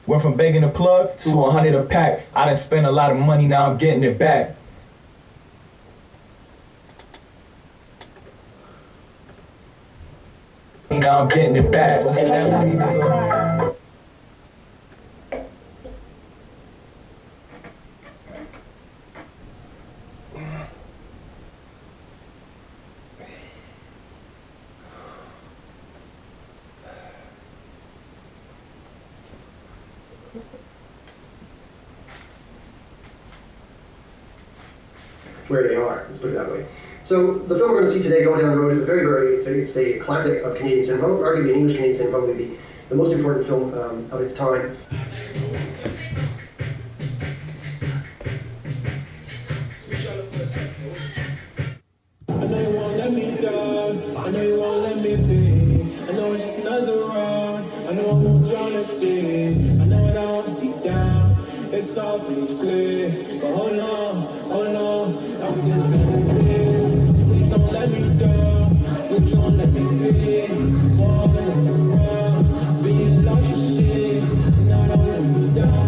Went from begging a plug to 100 a pack. I done spent a lot of money, now I'm getting it back. Now I'm getting it back. Where they are, let's put it that way. So the film we're going to see today, Going Down the Road, is a it's a classic of Canadian cinema, arguably an English Canadian cinema, probably the most important film of its time. I know you won't let me down, I know you won't let me be. I know it's just another round, I know I won't drown at sea. I know it all deep down, it's all pretty clear. But hold on, I'm still feeling real. So please don't let me go, please don't let me be. Falling around, being lost in shit. Now don't let me down,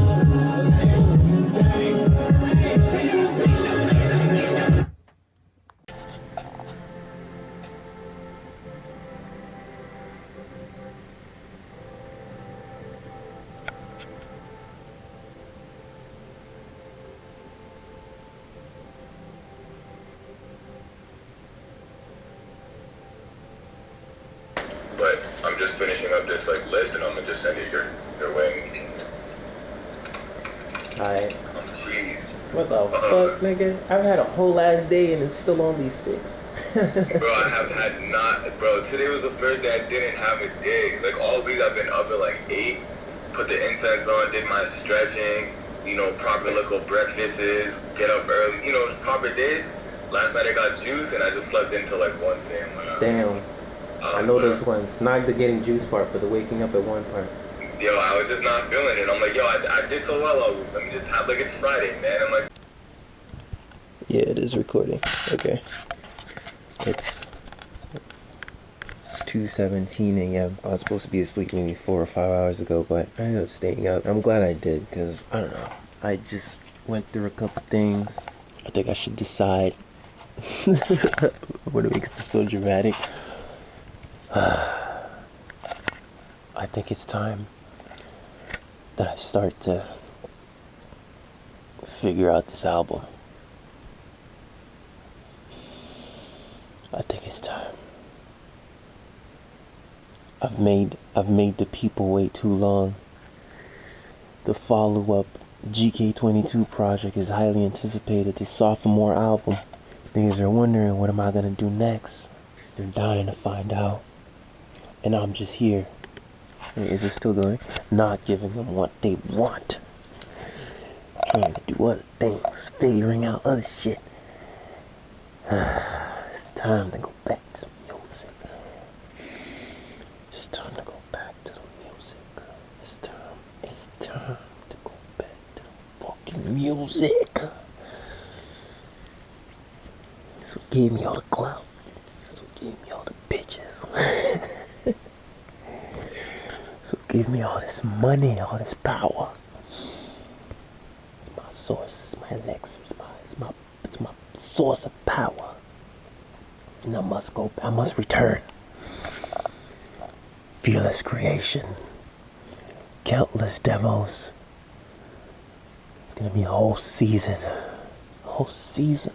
But I'm just finishing up this list and I'm gonna just send it your way. Alright. I'm pleased. What the fuck, nigga? I've had a whole ass day and it's still only 6. Bro, I have had bro, today was the first day I didn't have a day. Like all week I've been up at 8, put the incense on, did my stretching, proper little breakfasts, get up early, proper days. Last night I got juice and I just slept in till 1 today. Damn. I know those ones. Not the getting juice part, but the waking up at 1 part. Yo, I was just not feeling it. I'm like, yo, I did so well all week. Let me just have, it's Friday, man. I'm like... Yeah, it is recording. Okay. It's 2:17 a.m. I was supposed to be asleep maybe 4 or 5 hours ago, but I ended up staying up. I'm glad I did, because, I don't know. I just went through a couple things. I think I should decide. What do we get this so dramatic? I think it's time that I start to figure out this album. I think it's time. I've made the people wait too long. The follow-up GK22 project is highly anticipated. The sophomore album. Niggas are wondering, what am I gonna do next? They're dying to find out. And I'm just here. Is it still going? Not giving them what they want. Trying to do other things. Figuring out other shit. It's time to go back to the music. It's time to go back to the music. It's time to go back to the fucking music. That's what gave me all the clout. That's what gave me all the bitches. So give me all this money, all this power. It's my source, it's my elixir, it's my source of power. And I must return. Fearless creation. Countless demos. It's gonna be a whole season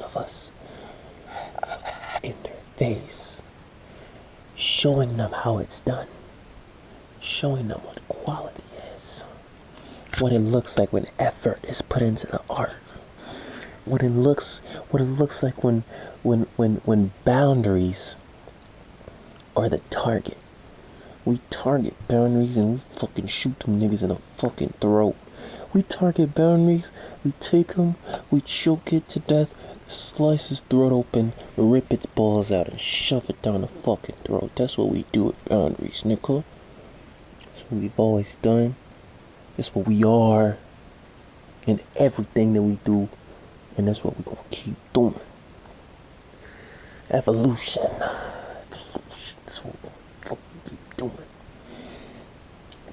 of us in their face, showing them how it's done. Showing them what quality is, what it looks like when effort is put into the art, what it looks like when boundaries are the target. We target boundaries and we fucking shoot them niggas in the fucking throat. We target boundaries, we take them, we choke it to death, slice his throat open, rip its balls out and shove it down the fucking throat. That's what we do at boundaries, nigga. That's what we've always done. That's what we are in everything that we do. And that's what we're gonna keep doing. Evolution. That's what we're gonna keep doing.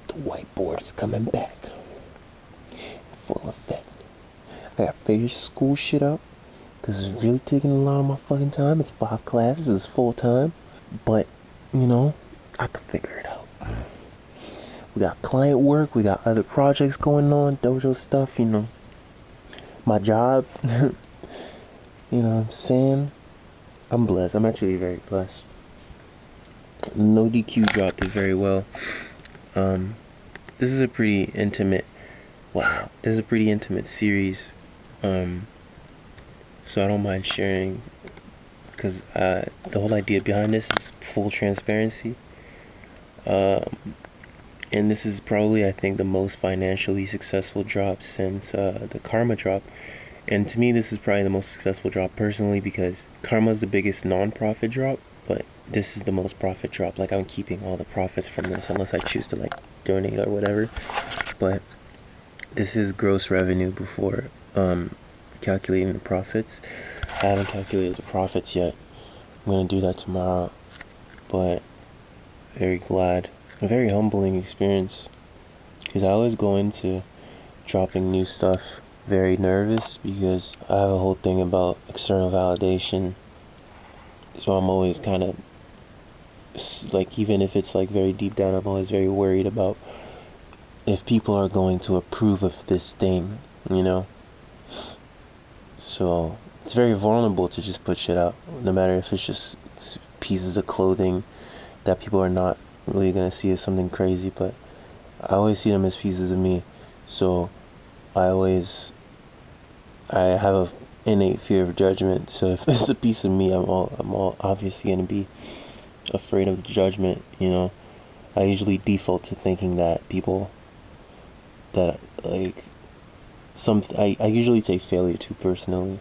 The whiteboard is coming back. full effect. I got finish school shit up because it's really taking a lot of my fucking time. It's 5 classes, it's full time, but you know, I can figure it out. We got client work, we got other projects going on, dojo stuff, you know, my job. You know what I'm saying? I'm blessed. I'm actually very blessed. No DQ dropped it very well. This is a pretty intimate, this is a pretty intimate series. So I don't mind sharing, because the whole idea behind this is full transparency. And this is probably, I think, the most financially successful drop since the Karma drop. And to me, this is probably the most successful drop personally, because Karma is the biggest non-profit drop, but this is the most profit drop. Like, I'm keeping all the profits from this unless I choose to like donate or whatever. But this is gross revenue before calculating the profits. I haven't calculated the profits yet. I'm gonna do that tomorrow. But very glad. A very humbling experience, because I always go into dropping new stuff very nervous, because I have a whole thing about external validation. So I'm always kind of like, even if it's like very deep down, I'm always very worried about if people are going to approve of this thing, you know. So it's very vulnerable to just put shit out, no matter if it's just pieces of clothing that people are not really gonna see as something crazy, but I always see them as pieces of me. So I have a innate fear of judgment. So if it's a piece of me, I'm all obviously gonna be afraid of the judgment, you know. I usually default to thinking that people that like I usually take failure too personally,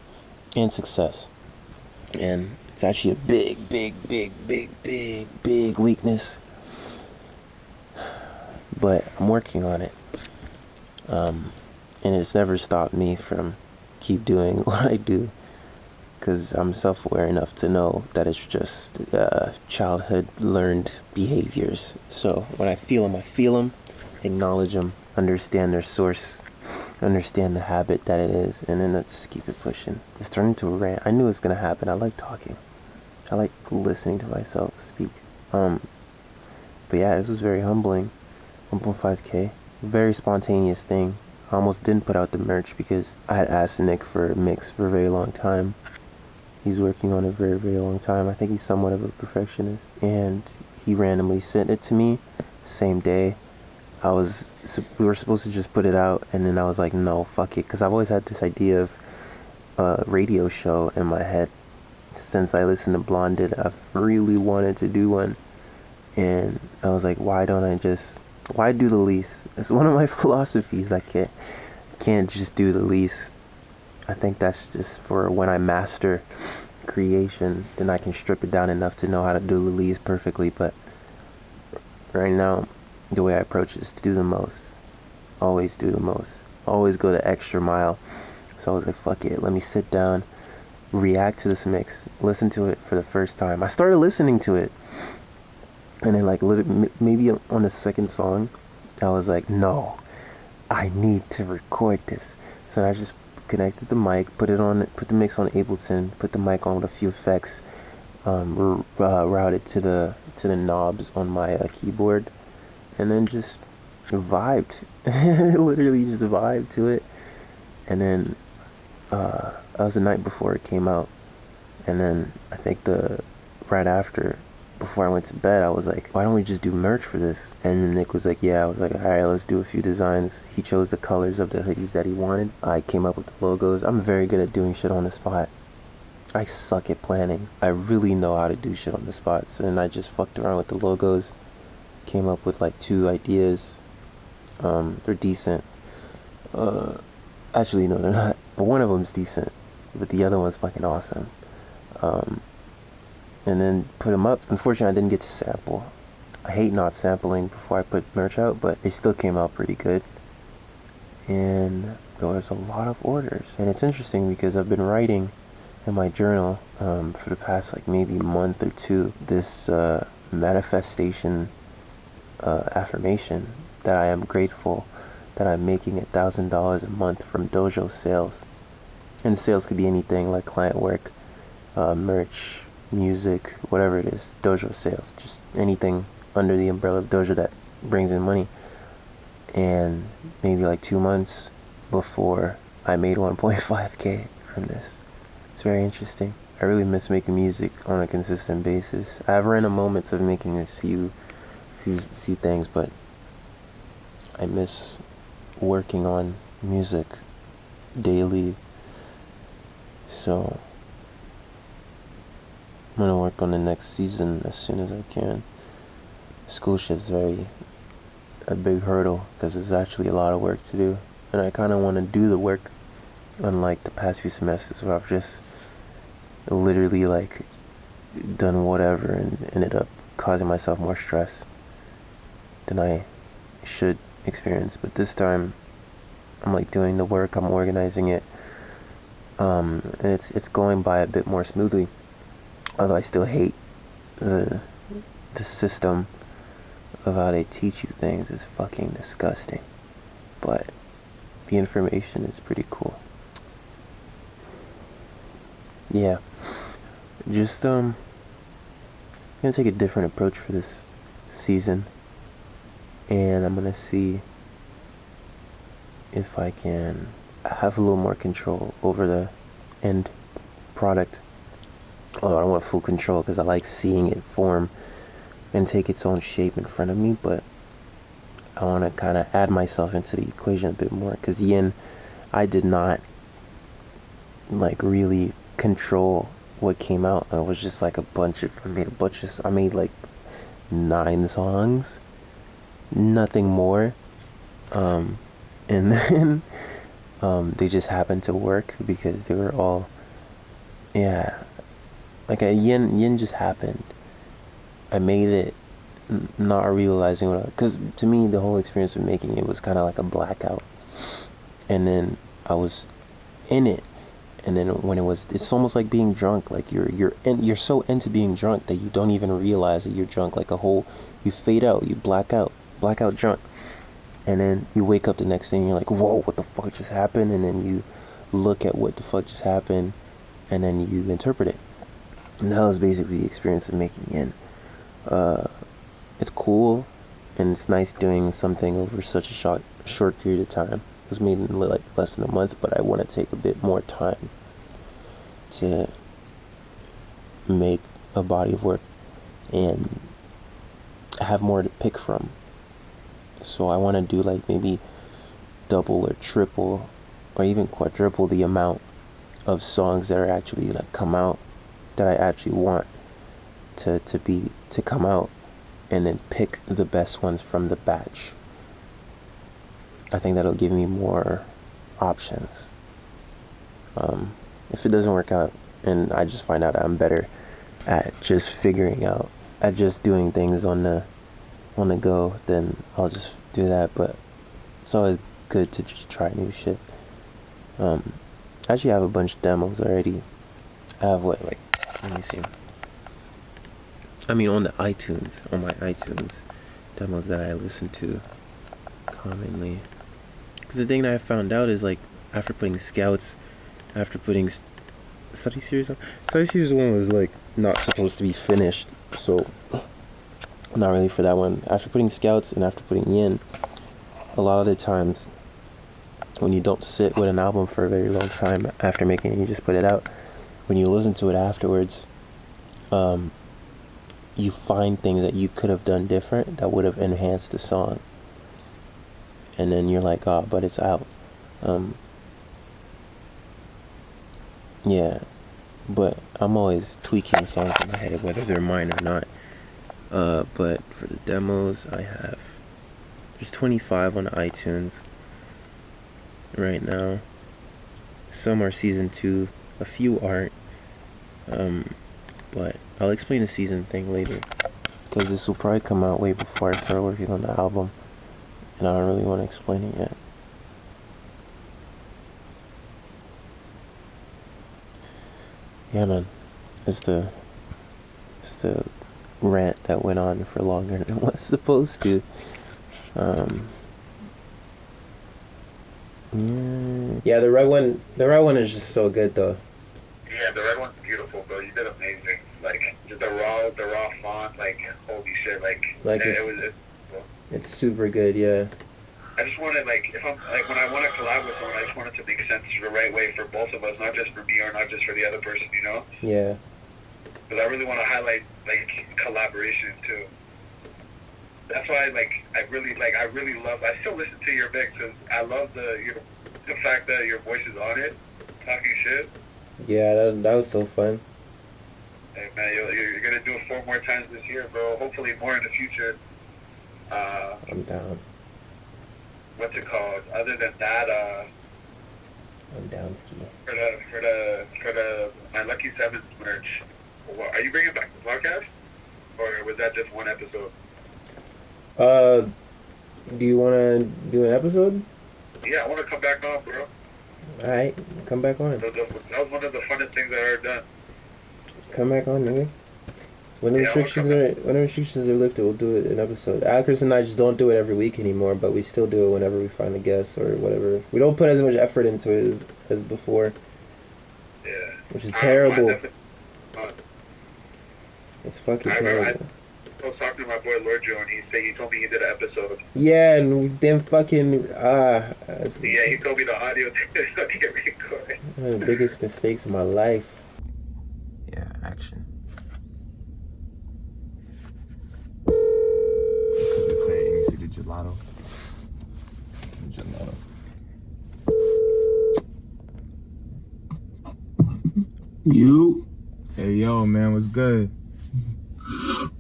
and success, and it's actually a big weakness. But I'm working on it, and it's never stopped me from keep doing what I do, because I'm self-aware enough to know that it's just childhood learned behaviors. So when I feel them, acknowledge them, understand their source, understand the habit that it is, and then I just keep it pushing. It's turned into a rant. I knew it was gonna happen. I like talking. I like listening to myself speak. But yeah, this was very humbling. 1.5K, very spontaneous thing. I almost didn't put out the merch because I had asked Nyck for a mix for a very long time. He's working on it very long time. I think he's somewhat of a perfectionist, and he randomly sent it to me the same day. We were supposed to just put it out, and then I was like, no, fuck it, because I've always had this idea of a radio show in my head. Since I listened to Blonded, I've really wanted to do one, and I was like, why do the least? It's one of my philosophies. I can't just do the least. I think that's just for when I master creation, then I can strip it down enough to know how to do the least perfectly. But right now, the way I approach it is to do the most. Always do the most. Always go the extra mile. So I was like, fuck it, let me sit down, react to this mix, listen to it for the first time. I started listening to it, and then like maybe on the second song, I was like, no, I need to record this. So I just connected the mic, put the mix on Ableton, put the mic on with a few effects, routed to the knobs on my keyboard, and then just vibed. Literally just vibed to it. And then that was the night before it came out, and then I think right after, before I went to bed, I was like, why don't we just do merch for this? And then Nyck was like, yeah. I was like, alright, let's do a few designs. He chose the colors of the hoodies that he wanted. I came up with the logos. I'm very good at doing shit on the spot. I suck at planning. I really know how to do shit on the spot. So then I just fucked around with the logos, came up with like 2 ideas. They're decent. Actually, no, they're not. But one of them's decent, but the other one's fucking awesome. And then put them up. Unfortunately, I didn't get to sample. I hate not sampling before I put merch out, but it still came out pretty good. And there was a lot of orders. And it's interesting because I've been writing in my journal for the past like maybe month or 2 this manifestation affirmation that I am grateful that I'm making $1,000 a month from DOJO sales. And sales could be anything like client work, merch, music, whatever it is. DOJO sales, just anything under the umbrella of DOJO that brings in money. And maybe like 2 months before I made 1.5K from this. It's very interesting. I really miss making music on a consistent basis. I have random moments of making a few things, but I miss working on music daily. So I'm gonna work on the next season as soon as I can. School shit's a big hurdle because it's actually a lot of work to do, and I kind of want to do the work, unlike the past few semesters where I've just literally like done whatever and ended up causing myself more stress than I should experience. But this time I'm like doing the work, I'm organizing it, and it's going by a bit more smoothly, although I still hate the system of how they teach you things. Is fucking disgusting, but the information is pretty cool. Yeah, just gonna take a different approach for this season, and I'm gonna see if I can have a little more control over the end product. Although I don't want full control because I like seeing it form and take its own shape in front of me, but I want to kind of add myself into the equation a bit more, because yin, I did not like really control what came out. It was just like I made like 9 songs, nothing more, and then they just happened to work because they were all, yeah, like a yin just happened. I made it not realizing what, because to me the whole experience of making it was kind of like a blackout, and then I was in it, and then when it's almost like being drunk. Like you're so into being drunk that you don't even realize that you're drunk. Like you fade out, you blackout drunk, and then you wake up the next day and you're like, whoa, what the fuck just happened? And then you look at what the fuck just happened, and then you interpret it. And that was basically the experience of making yin. It's cool, and it's nice doing something over such a short period of time. It was made in like less than a month, but I want to take a bit more time to make a body of work and have more to pick from. So I want to do like maybe double or triple or even quadruple the amount of songs that are actually gonna come out, that I actually want to come out, and then pick the best ones from the batch. I think that'll give me more options. If it doesn't work out and I just find out I'm better at just doing things on the go, then I'll just do that. But it's always good to just try new shit. I actually have a bunch of demos already. I have let me see. I mean, on my iTunes demos that I listen to commonly. Because the thing that I found out is, like, after putting Scouts, after putting Study Series 1 was like not supposed to be finished, so not really for that one. After putting Scouts and after putting Yin, a lot of the times when you don't sit with an album for a very long time after making it, you just put it out, when you listen to it afterwards, you find things that you could have done different that would have enhanced the song, and then you're like, oh, but it's out. Yeah, but I'm always tweaking songs in my head, whether they're mine or not. But for the demos, there's 25 on iTunes right now. Some are season 2, a few aren't. But I'll explain the season thing later, because this will probably come out way before I start working on the album, and I don't really want to explain it yet. Yeah, man, it's the rant that went on for longer than it was supposed to. Yeah, the red one is just so good though. Yeah, the red one's beautiful, bro. You did amazing. Like just the raw font. Like holy shit. Like It's super good. Yeah. I just wanted, like, if I'm, like, when I want to collab with someone, I just want it to make sense the right way for both of us, not just for me or not just for the other person, you know? Yeah. Because I really want to highlight, like, collaboration, too. That's why, like, I really love, I still listen to your mix, because I love the fact that your voice is on it, talking shit. Yeah, that was so fun. Hey, man, you're going to do it 4 more times this year, bro. Hopefully more in the future. I'm down. What's it called? Other than that, I'm down ski. For the My Lucky Sevens merch, are you bringing back the podcast, or was that just one episode? Do you want to do an episode? Yeah, I want to come back on, bro. All right, come back on. That was one of the funnest things I ever done. Come back on, nigga. When the restrictions are lifted, we'll do an episode. Chris and I just don't do it every week anymore, but we still do it whenever we find a guest or whatever. We don't put as much effort into it as before. Yeah. Which is terrible. It's fucking terrible. I was talking to my boy Lord Joe, and he told me he did an episode. Yeah, and then fucking yeah, he told me the audio didn't get recorded. One of the biggest mistakes of my life. Yeah, action. Just saying, you see the gelato. Gelato. You. Hey, yo, man, what's good?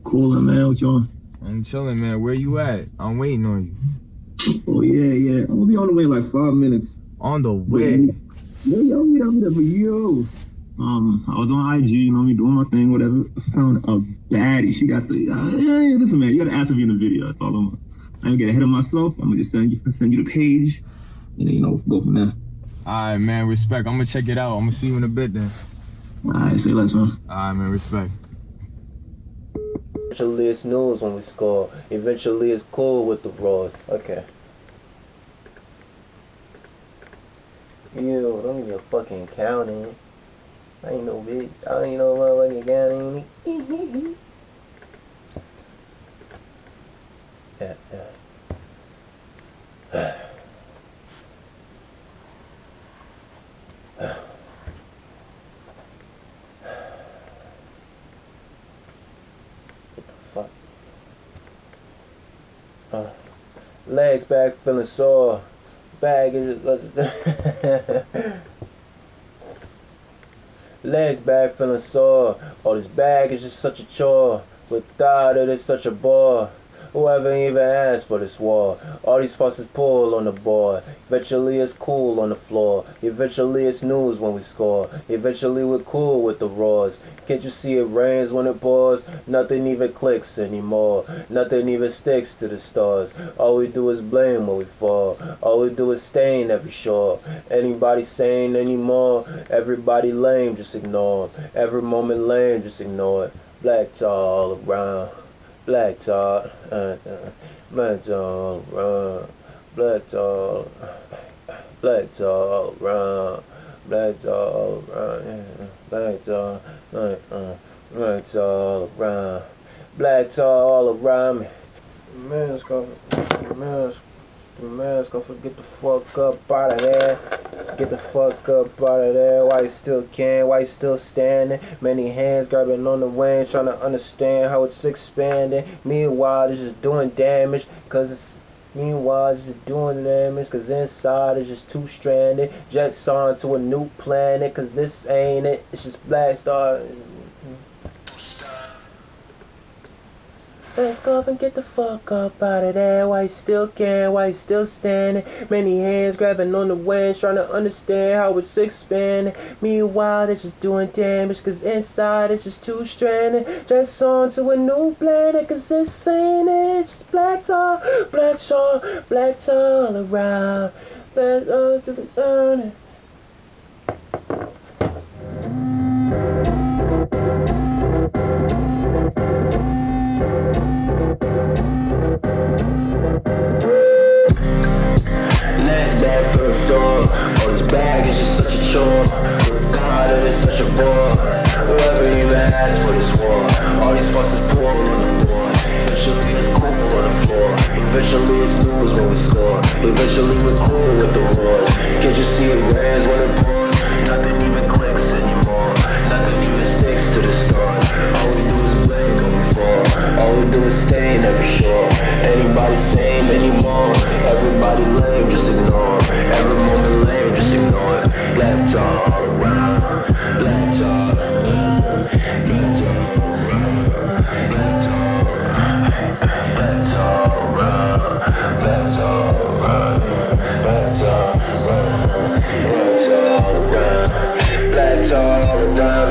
Coolin', man. What you on? I'm chilling, man. Where you at? I'm waiting on you. Oh, yeah. I'm gonna be on the way in like 5 minutes. On the way? Yeah, I'm there for you. I was on IG, you know me, doing my thing, whatever. Found a baddie. She got the, listen, man, you gotta ask me in the video. That's all I'm gonna get ahead of myself. I'm gonna just send you the page, and then, go from there. Alright, man, respect. I'm gonna check it out. I'm gonna see you in a bit then. Alright, say less, man. Alright, man, respect. Eventually it's news when we score. Eventually it's cool with the Raws. Okay. Ew, don't even fucking count it. I ain't no bitch. I ain't no motherfucking counting. Yeah. What the fuck? Legs back feeling sore. Bag is legs back feeling sore. Oh, this bag is just such a chore. Without it, it's such a bore. Whoever even asked for this war? All these fusses pull on the board. Eventually it's cool on the floor. Eventually it's news when we score. Eventually we're cool with the roars. Can't you see it rains when it pours? Nothing even clicks anymore. Nothing even sticks to the stars. All we do is blame when we fall. All we do is stain every shore. Anybody sane anymore? Everybody lame, just ignore. Every moment lame, just ignore it. Black tar all around. Black tar, black tar around, black tar, black tar around, black tar around, black tar, black tar around, black tar all around me. Man's gonna get the fuck up out of there. Get the fuck up out of there. Why you still can? Why you still standing? Many hands grabbing on the wings, trying to understand how it's expanding. Meanwhile, it's just doing damage, cause it's inside it's just too stranded. Jets on to a new planet, cause this ain't it. It's just Black Star. Let's go and get the fuck up out of there. Why you still can? Why you still standing? Many hands grabbing on the wings, trying to understand how it's expanding. Meanwhile, they're just doing damage, cause inside it's just too stranded. Just on to a new planet, cause this ain't it. It's just black tar all around. Black tar to the sun. sore. All this bag is just such a chore. God, it is such a bore. Whoever even asked for this war. All these fussers pour on the board. Eventually it's cool on the floor. Eventually it's news when we score. Eventually we're cool with the wars. Can't you see it rains when it pours? Nothing even clicks anymore. Nothing even sticks to the stars. All we do is blame when we fall. All we do is stay never sure. Anybody sane anymore? Everybody lame, just ignore. Every moment lame, just ignore it. Black tar all around. Black tar. Black tar. Black tar. Black tar around. Black tar around. Black tar around. Black tar around. Black tar all around.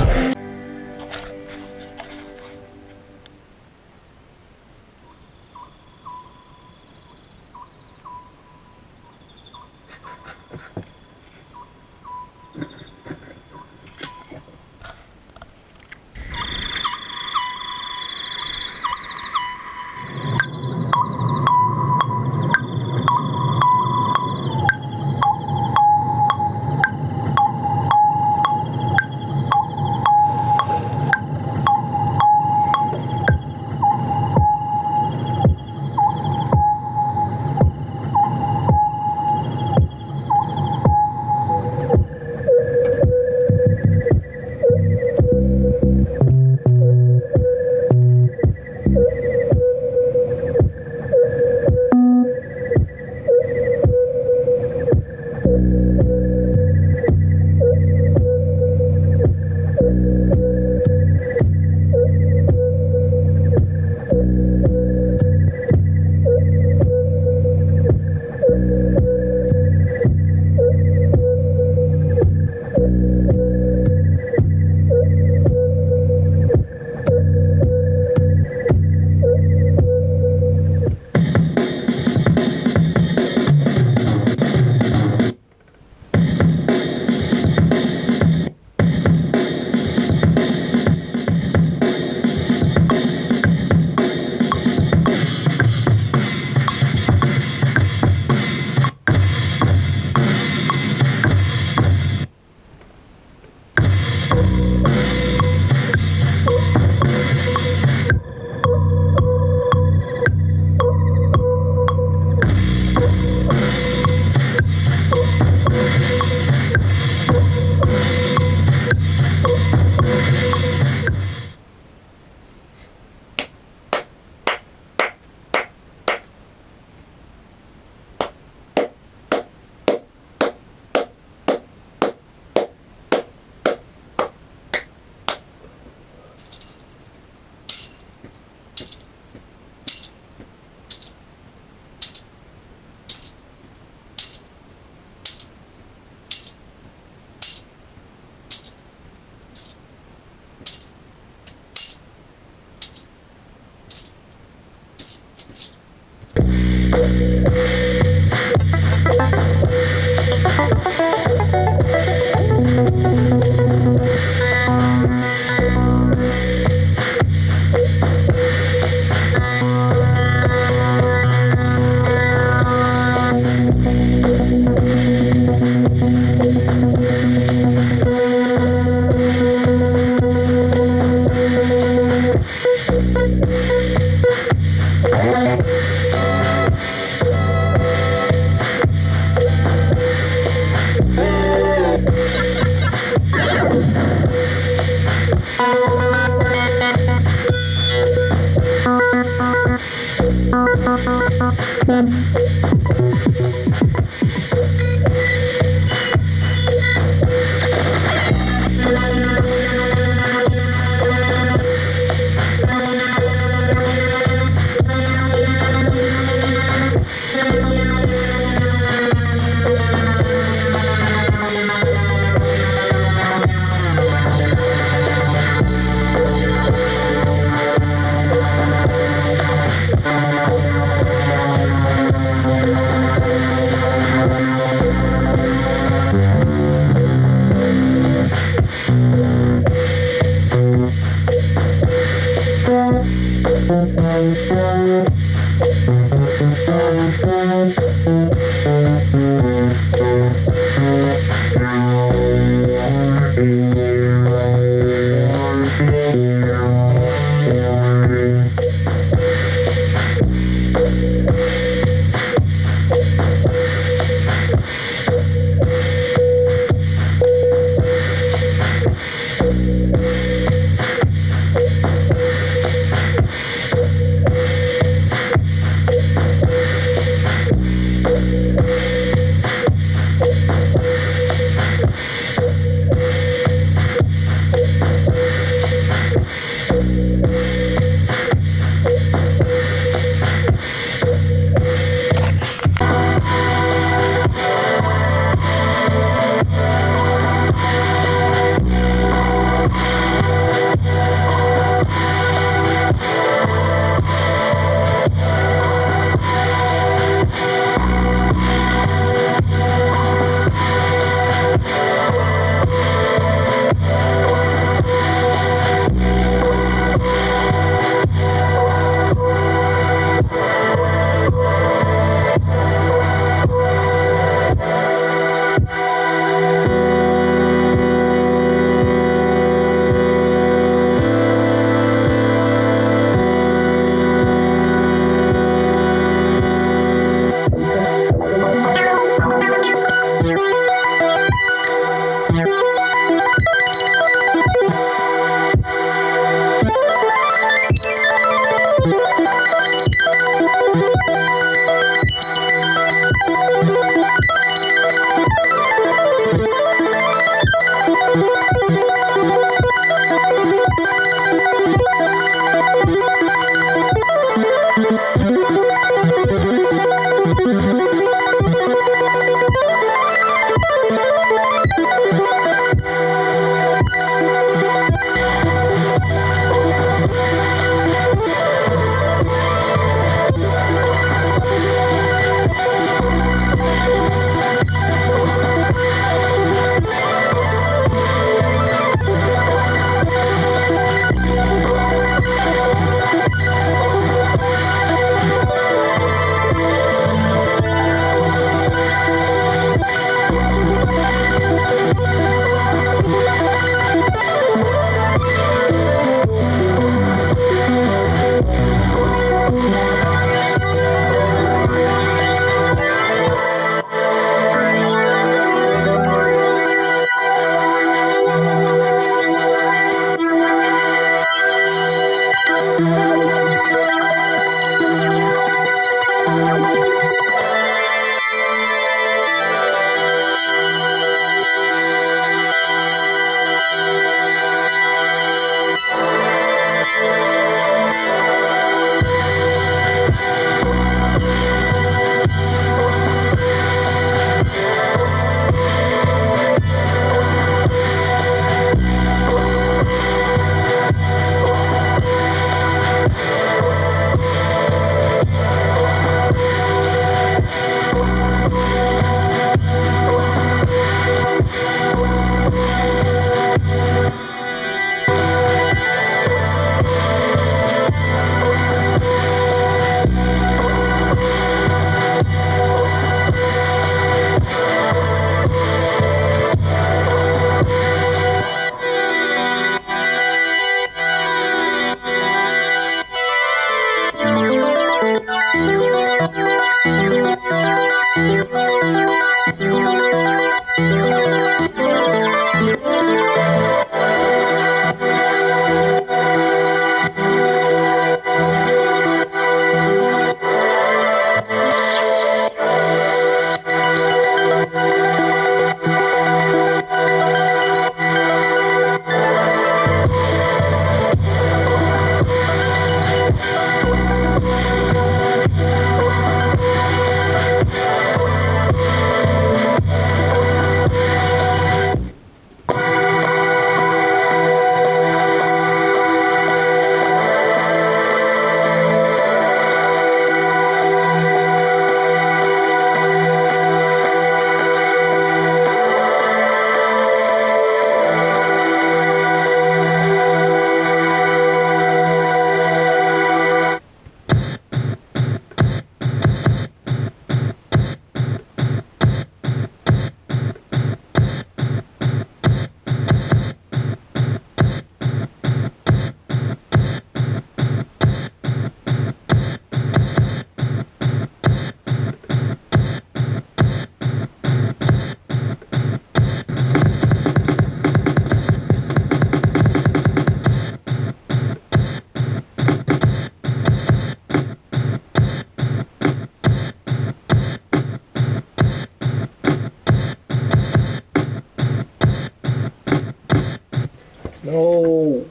No.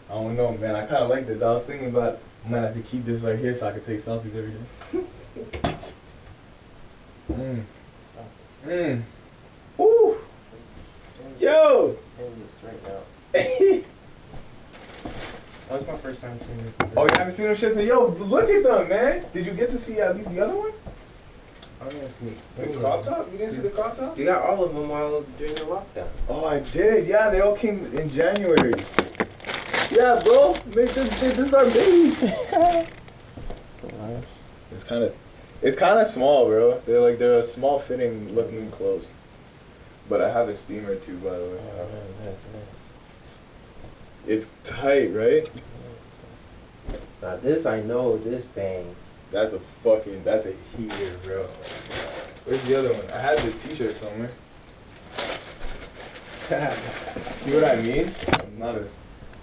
I don't know, man. I kind of like this. I was thinking about I might have to keep this right here so I can take selfies every day. Ooh. Yo. That was my first time seeing this. Oh, you haven't seen them shit? So, yo, look at them, man. Did you get to see at least the other one? I didn't see The crop top? You didn't see the crop top? You got all of them during the lockdown. Oh, I did. Yeah, they all came in January. Yeah, bro. This is our baby. It's kind of small, bro. They're a small fitting looking clothes. But I have a steamer too, by the way. Oh, man, that's nice. It's tight, right? Now this I know, this bangs. That's a heater, bro. Where's the other one? I had the t-shirt somewhere. See what I mean? I'm not as...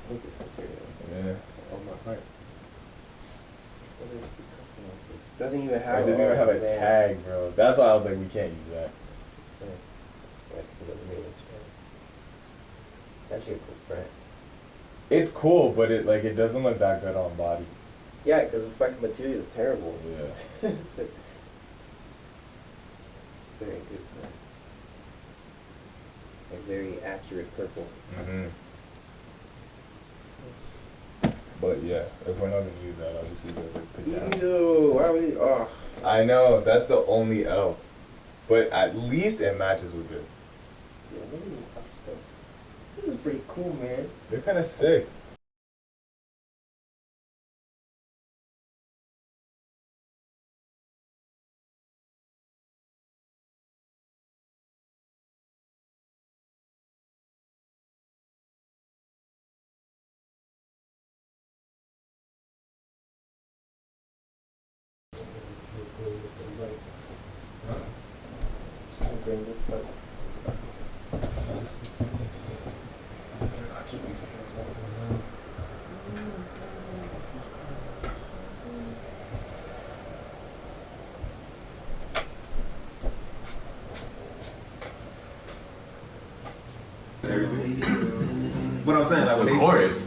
I like this material. Yeah. Oh, my heart. What is this? Doesn't even have It doesn't even have a tag, bro. That's why I was like, we can't use that. It's like, it doesn't really look bad. It's actually a cool print. It's cool, but it doesn't look that good on body. Yeah, because the fucking material is terrible. Yeah. It's very good print. Like very accurate purple. Mm-hmm. But yeah, if we're not gonna use that, obviously we'll put down. Ew, why are we? Oh. I know, that's the only L. But at least it matches with this. Yeah, look at this stuff. This is pretty cool, man. They're kind of sick. Bring this stuff. What I'm saying, like, The chorus.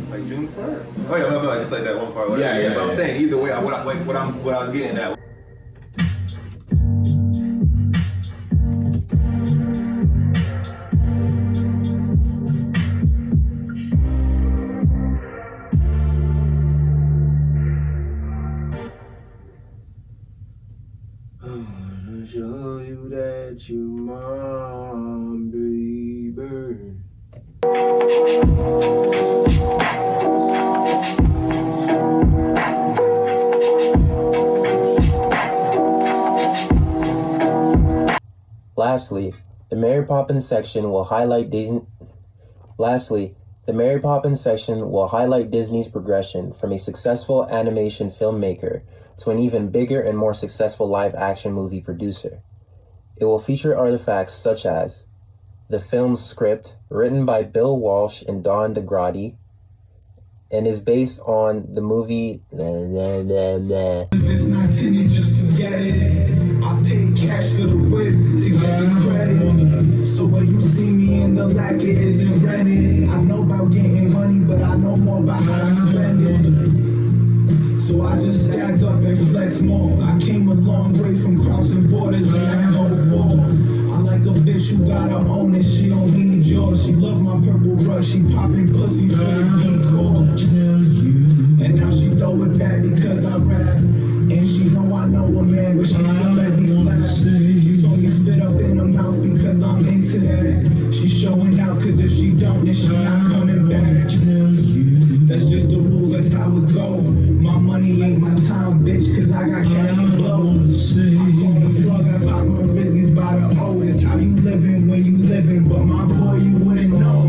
like June's part. Oh yeah, no, it's like that one part. Whatever. Yeah, But I'm yeah. saying either way, what I was getting at. Show you that you mine, baby. Lastly, the Mary Poppins section will highlight Disney's progression from a successful animation filmmaker to an even bigger and more successful live-action movie producer. It will feature artifacts such as the film's script, written by Bill Walsh and Don DeGrady, and is based on the movie... If it's not tinted, just forget it. I paid cash for the whip to get the credit. So when you see me in the lack, it isn't rented. I know about getting money, but I know more about how I spend it. So I just stack up and flex more. I came a long way from crossing borders and that whole fall. I like a bitch who gotta own it, she don't need yours. She love my purple rush, she popping pussy for the decor. And now she know it bad because I rap. And she know I know a man, but she still let me slap. She told me spit up in her mouth because I'm into that. She's showing out cause if she don't, then she not coming back. That's just the rules, that's how it go. My money ain't my time, bitch, cause I got cash to blow. I call the plug, I pop my business by the O. That's how you living when you living, but my boy, you wouldn't know.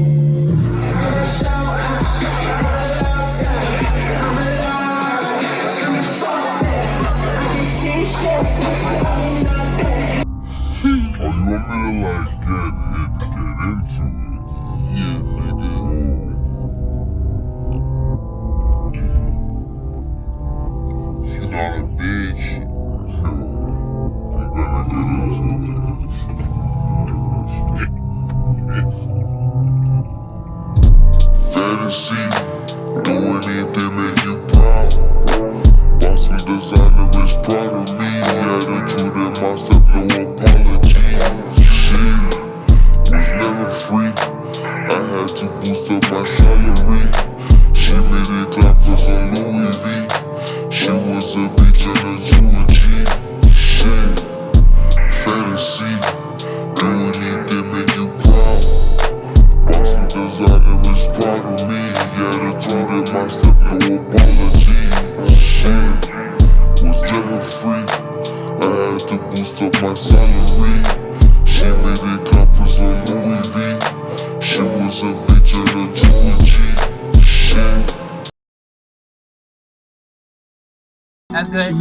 I'm like get into it. Yeah, nigga. She not a bitch. You better get into it. Fantasy, do anything make you proud. Boss me designer is proud of me. Attitude and myself, no apology. Shit was never free. I had to boost up my salary. She made it clap for some Louis V. She was a bitch and a 2G. Shit, fantasy, do anything make you proud. Boss me designer is proud of me. Attitude and myself, no apology. Shit was never free. I had to boost up my salary. She made it clap for some Louis V. She was a bitch and a 2G. Shit. That's good.